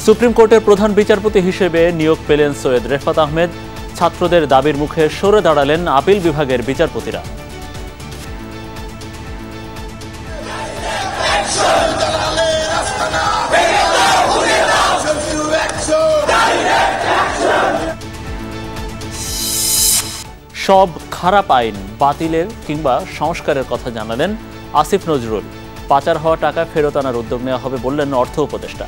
Supreme কোর্টের প্রধান বিচারপতি হিসেবে নিয়োগ পেলেন সৈয়দ রেফাত আহমেদ। ছাত্রদের দাবির মুখে সরে দাঁড়ালেন আপিল বিভাগের বিচারপতিরা। সব খারাপ আইন বাতিলের কিংবা সংস্কারের কথা জানালেন আসিফ নজরুল। পাচার হওয়া টাকা ফেরত আনার উদ্যোগ নেওয়া হবে বললেন অর্থ উপদেষ্টা।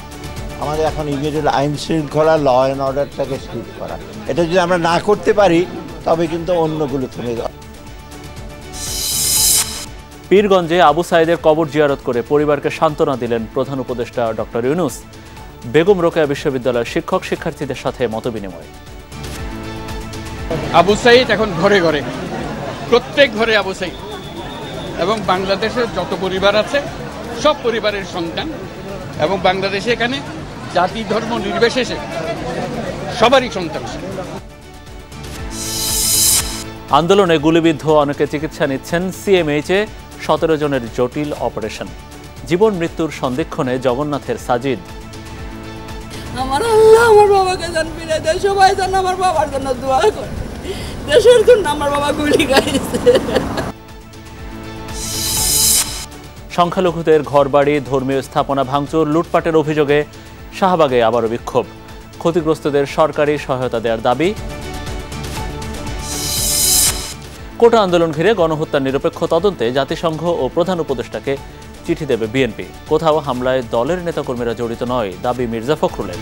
আমাদের এখন ইমিডিয়েট আইন শৃঙ্খলা, ল অ্যান্ড অর্ডারটাকে স্থির করা, এটা যদি আমরা না করতে পারি তবে কিন্তু অন্যগুলো থেমে যাবে। পীরগঞ্জে আবু সাইদের কবর জিয়ারত করে পরিবারকে সান্ত্বনা দিলেন প্রধান উপদেষ্টা ডক্টর ইউনূস। বেগম রোকেয়া বিশ্ববিদ্যালয়ের শিক্ষক শিক্ষার্থীদের সাথে মতবিনিময়। আবু সাইদ এখন ঘরে ঘরে, প্রত্যেক ঘরে আবু সাইদ, এবং বাংলাদেশের যত পরিবার আছে সব পরিবারের সন্তান, এবং বাংলাদেশে এখানে জাতি ধর্ম নির্বিশেষে সবারই সন্তান। আন্দোলনে গুলিবিদ্ধ অনেকে চিকিৎসা নিচ্ছেন সিএমএইচে। 17 জনের জটিল অপারেশন। জীবন মৃত্যুর সন্ধিক্ষণে জগন্নাথের সাজিদ। আমার আল্লাহ আমার বাবাকে জান ফিরে দেয়, সবাই জান আমার বাবার জন্য দোয়া করে। দেশের জন্য আমার বাবা গুলি খাইছে। সংখ্যালঘুদের ঘরবাড়ি, ধর্মীয় স্থাপনা ভাঙচুর, লুটপাটের অভিযোগে শাহবাগে আবারও বিক্ষোভ। ক্ষতিগ্রস্তদের সরকারি সহায়তা দেওয়ার দাবি। কোটা আন্দোলন ঘিরে গণহত্যার নিরপেক্ষ তদন্তে জাতিসংঘ ও প্রধান উপদেষ্টাকে চিঠি দেবে বিএনপি। কোথাও হামলায় দলের নেতাকর্মীরা জড়িত নয়, দাবি মির্জা ফখরুলের।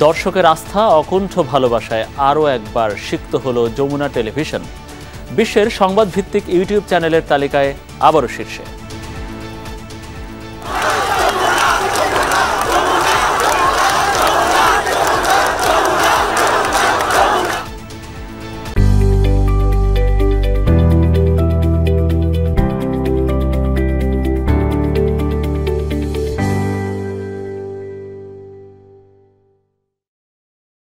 দর্শকের আস্থা, অকুণ্ঠ ভালোবাসায় আরও একবার সিক্ত হল যমুনা টেলিভিশন। বিশ্বের সংবাদভিত্তিক ইউটিউব চ্যানেলের তালিকায় আবারও শীর্ষে।